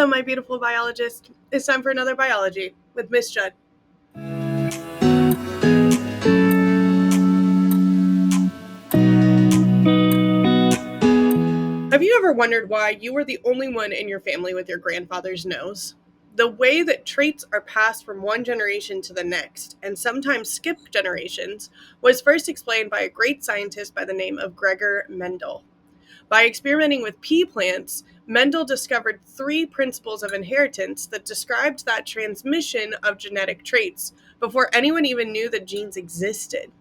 Hello, my beautiful biologist. It's time for another biology with Miss Judd. Have you ever wondered why you were the only one in your family with your grandfather's nose? The way that traits are passed from one generation to the next, and sometimes skip generations, was first explained by a great scientist by the name of Gregor Mendel. By experimenting with pea plants, Mendel discovered 3 principles of inheritance that described that transmission of genetic traits before anyone even knew that genes existed.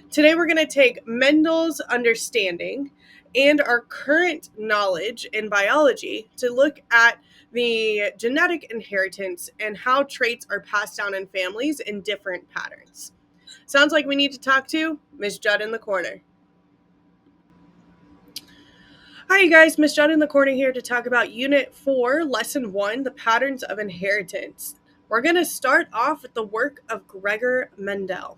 Today, we're going to take Mendel's understanding and our current knowledge in biology to look at the genetic inheritance and how traits are passed down in families in different patterns. Sounds like we need to talk to Miss Judd in the corner. Hi, you guys. Miss Judd in the corner here to talk about Unit 4, Lesson 1, the patterns of inheritance. We're going to start off with the work of Gregor Mendel.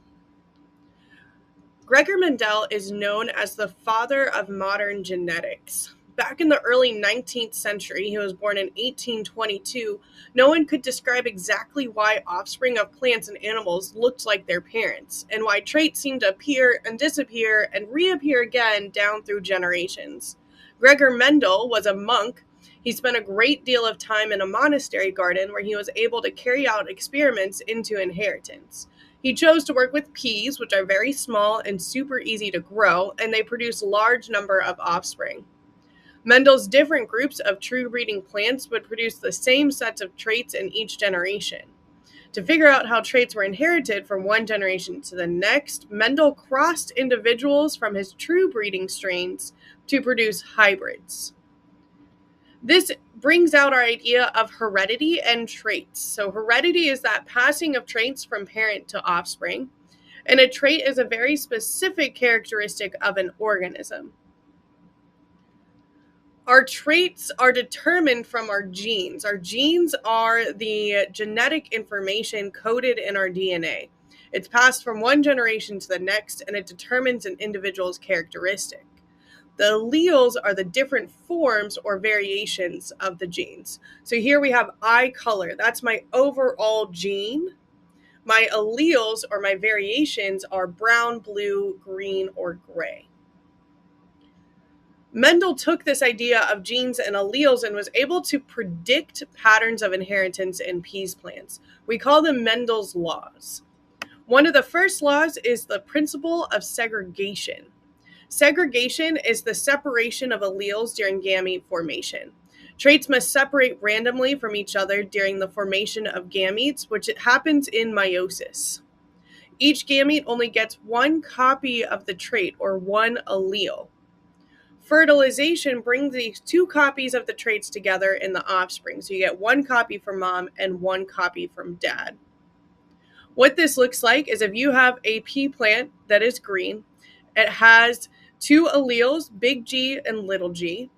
Gregor Mendel is known as the father of modern genetics. Back in the early 19th century, he was born in 1822, no one could describe exactly why offspring of plants and animals looked like their parents, and why traits seemed to appear and disappear and reappear again down through generations. Gregor Mendel was a monk. He spent a great deal of time in a monastery garden where he was able to carry out experiments into inheritance. He chose to work with peas, which are very small and super easy to grow, and they produce a large number of offspring. Mendel's different groups of true breeding plants would produce the same sets of traits in each generation. To figure out how traits were inherited from one generation to the next, Mendel crossed individuals from his true breeding strains to produce hybrids. This brings out our idea of heredity and traits. So heredity is that passing of traits from parent to offspring, and a trait is a very specific characteristic of an organism. Our traits are determined from our genes. Our genes are the genetic information coded in our DNA. It's passed from one generation to the next, and it determines an individual's characteristic. The alleles are the different forms or variations of the genes. So here we have eye color. That's my overall gene. My alleles or my variations are brown, blue, green, or gray. Mendel took this idea of genes and alleles and was able to predict patterns of inheritance in peas plants. We call them Mendel's laws. One of the first laws is the principle of segregation. Segregation is the separation of alleles during gamete formation. Traits must separate randomly from each other during the formation of gametes, which happens in meiosis. Each gamete only gets one copy of the trait, or one allele. Fertilization brings these 2 copies of the traits together in the offspring. So you get 1 copy from mom and 1 copy from dad. What this looks like is if you have a pea plant that is green, it has 2 alleles, big G and little g.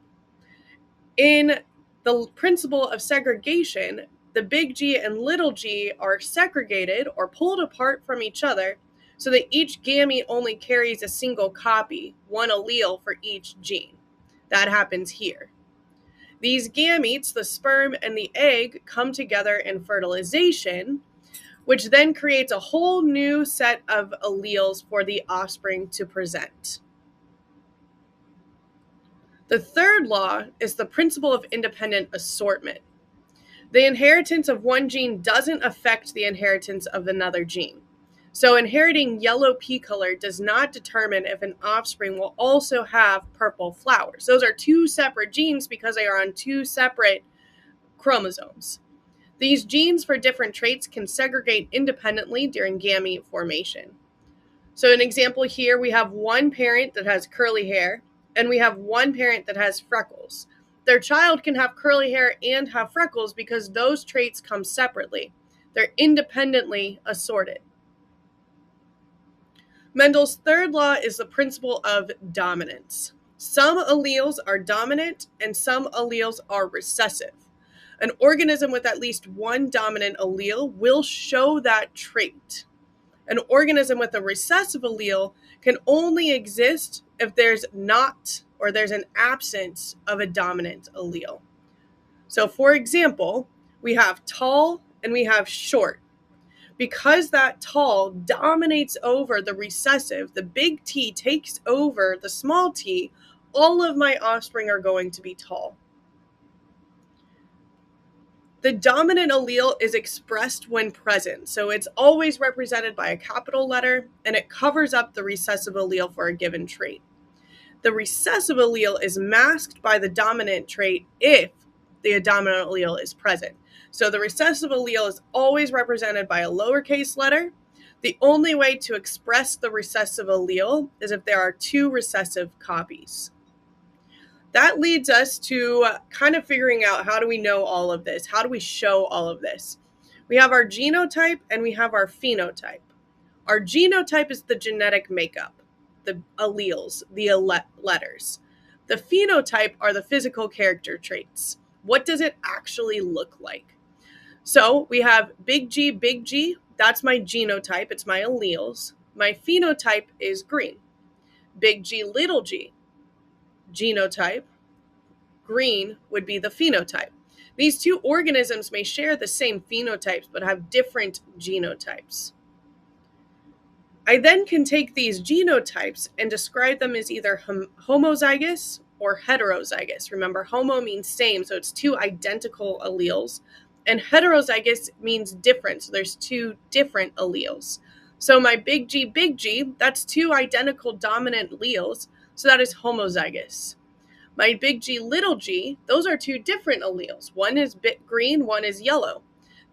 In the principle of segregation, the big G and little g are segregated or pulled apart from each other so that each gamete only carries a single copy, 1 allele for each gene. That happens here. These gametes, the sperm and the egg, come together in fertilization, which then creates a whole new set of alleles for the offspring to present. The third law is the principle of independent assortment. The inheritance of one gene doesn't affect the inheritance of another gene. So inheriting yellow pea color does not determine if an offspring will also have purple flowers. Those are 2 separate genes because they are on 2 separate chromosomes. These genes for different traits can segregate independently during gamete formation. So an example here, we have one parent that has curly hair, and we have one parent that has freckles. Their child can have curly hair and have freckles because those traits come separately. They're independently assorted. Mendel's third law is the principle of dominance. Some alleles are dominant and some alleles are recessive. An organism with at least one dominant allele will show that trait. An organism with a recessive allele can only exist if there's an absence of a dominant allele. So for example, we have tall and we have short. Because that tall dominates over the recessive, the big T takes over the small t, all of my offspring are going to be tall. The dominant allele is expressed when present, so it's always represented by a capital letter, and it covers up the recessive allele for a given trait. The recessive allele is masked by the dominant trait if the dominant allele is present. So the recessive allele is always represented by a lowercase letter. The only way to express the recessive allele is if there are two recessive copies. That leads us to kind of figuring out, how do we know all of this? How do we show all of this? We have our genotype and we have our phenotype. Our genotype is the genetic makeup, the alleles, the letters. The phenotype are the physical character traits. What does it actually look like? So we have big G, that's my genotype, it's my alleles. My phenotype is green. Big G, genotype, green would be the phenotype. These two organisms may share the same phenotypes but have different genotypes. I then can take these genotypes and describe them as either homozygous or heterozygous. Remember, homo means same, so it's two identical alleles. And heterozygous means different, so there's two different alleles. So my big G, that's two identical dominant alleles, so that is homozygous. My big G, those are two different alleles. One is green, one is yellow.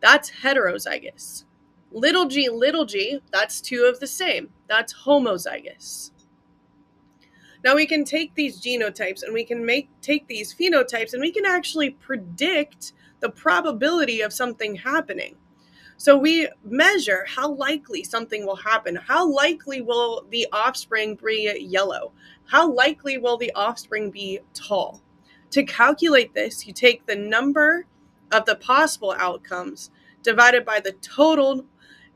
That's heterozygous. Little g, that's two of the same. That's homozygous. Now we can take these genotypes and we can take these phenotypes and we can actually predict the probability of something happening. So we measure how likely something will happen. How likely will the offspring be yellow? How likely will the offspring be tall? To calculate this, you take the number of the possible outcomes divided by the total,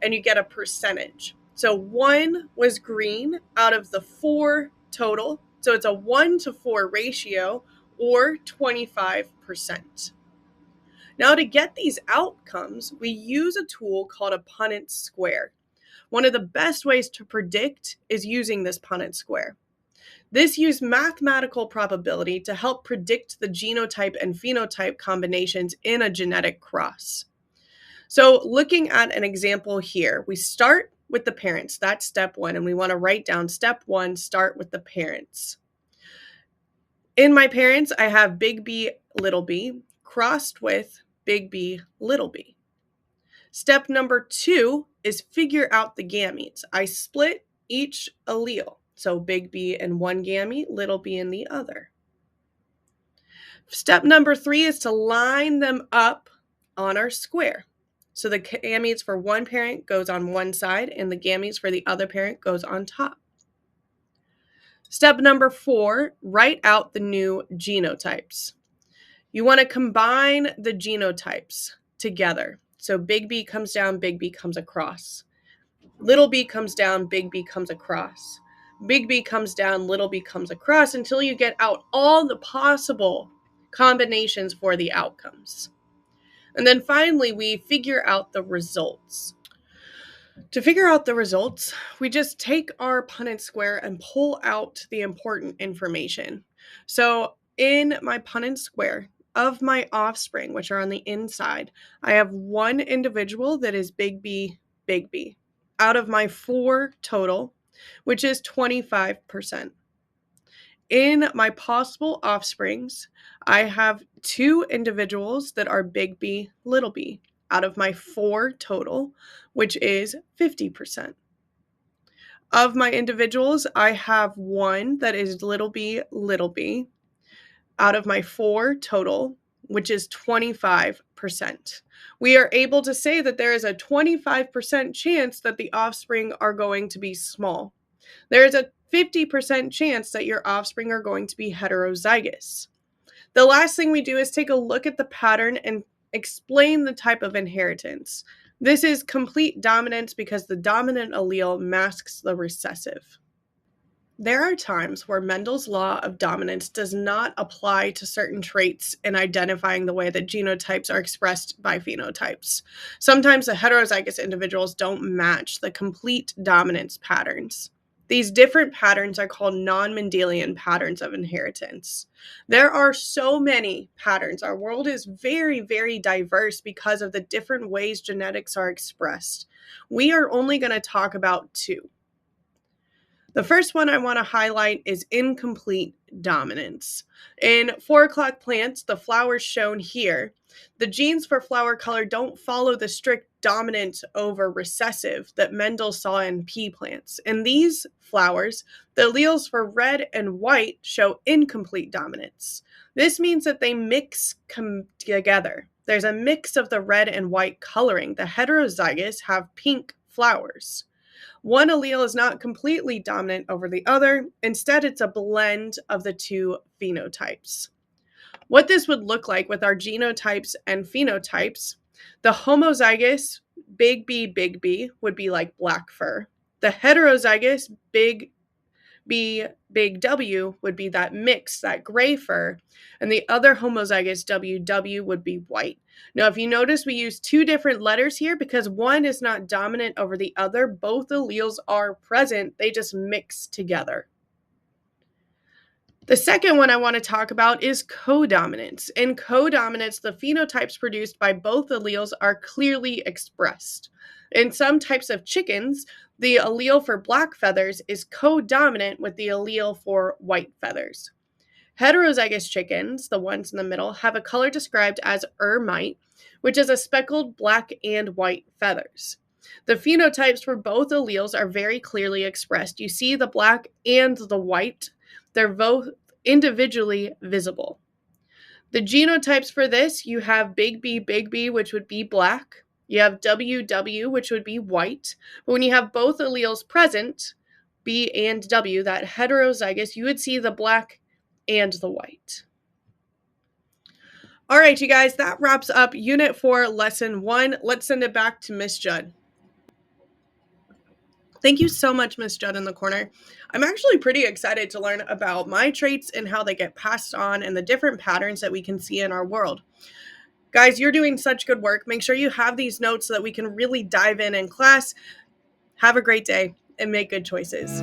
and you get a percentage. So 1 was green out of the 4 total. So it's a 1-to-4 ratio, or 25%. Now, to get these outcomes, we use a tool called a Punnett square. One of the best ways to predict is using this Punnett square. This used mathematical probability to help predict the genotype and phenotype combinations in a genetic cross. So looking at an example here, we start with the parents. That's step 1, and we want to write down step 1, start with the parents. In my parents, I have big B, little b, crossed with big B, little b. Step number 2 is figure out the gametes. I split each allele. So big B in one gamete, little b in the other. Step number 3 is to line them up on our square. So the gametes for one parent goes on one side and the gametes for the other parent goes on top. Step number 4, write out the new genotypes. You want to combine the genotypes together. So big B comes down, big B comes across. Little b comes down, big B comes across. Big B comes down, little b comes across, until you get out all the possible combinations for the outcomes. And then finally, we figure out the results. To figure out the results, we just take our Punnett square and pull out the important information. So in my Punnett square, of my offspring, which are on the inside, I have one individual that is big B, out of my 4 total, which is 25%. In my possible offsprings, I have 2 individuals that are big B, little b, out of my 4 total, which is 50%. Of my individuals, I have 1 that is little b, out of my 4 total, which is 25%. We are able to say that there is a 25% chance that the offspring are going to be small. There is a 50% chance that your offspring are going to be heterozygous. The last thing we do is take a look at the pattern and explain the type of inheritance. This is complete dominance because the dominant allele masks the recessive. There are times where Mendel's law of dominance does not apply to certain traits in identifying the way that genotypes are expressed by phenotypes. Sometimes the heterozygous individuals don't match the complete dominance patterns. These different patterns are called non-Mendelian patterns of inheritance. There are so many patterns. Our world is very, very diverse because of the different ways genetics are expressed. We are only going to talk about two. The first one I want to highlight is incomplete dominance. In 4 o'clock plants, the flowers shown here, the genes for flower color don't follow the strict dominant over recessive that Mendel saw in pea plants. In these flowers, the alleles for red and white show incomplete dominance. This means that they come together. There's a mix of the red and white coloring. The heterozygous have pink flowers. One allele is not completely dominant over the other. Instead, it's a blend of the two phenotypes. What this would look like with our genotypes and phenotypes, the homozygous big B would be like black fur. The heterozygous big B, big W would be that mix, that gray fur, and the other homozygous WW would be white. Now, if you notice, we use two different letters here because one is not dominant over the other. Both alleles are present, they just mix together. The second one I want to talk about is codominance. In codominance, the phenotypes produced by both alleles are clearly expressed. In some types of chickens, the allele for black feathers is codominant with the allele for white feathers. Heterozygous chickens, the ones in the middle, have a color described as ermite, which is a speckled black and white feathers. The phenotypes for both alleles are very clearly expressed. You see the black and the white. They're both individually visible. The genotypes for this, you have big B, which would be black. You have WW, which would be white. But when you have both alleles present, B and W, that heterozygous, you would see the black and the white. All right, you guys, that wraps up Unit 4, Lesson 1. Let's send it back to Miss Judd. Thank you so much, Miss Judd in the corner. I'm actually pretty excited to learn about my traits and how they get passed on and the different patterns that we can see in our world. Guys, you're doing such good work. Make sure you have these notes so that we can really dive in class. Have a great day and make good choices.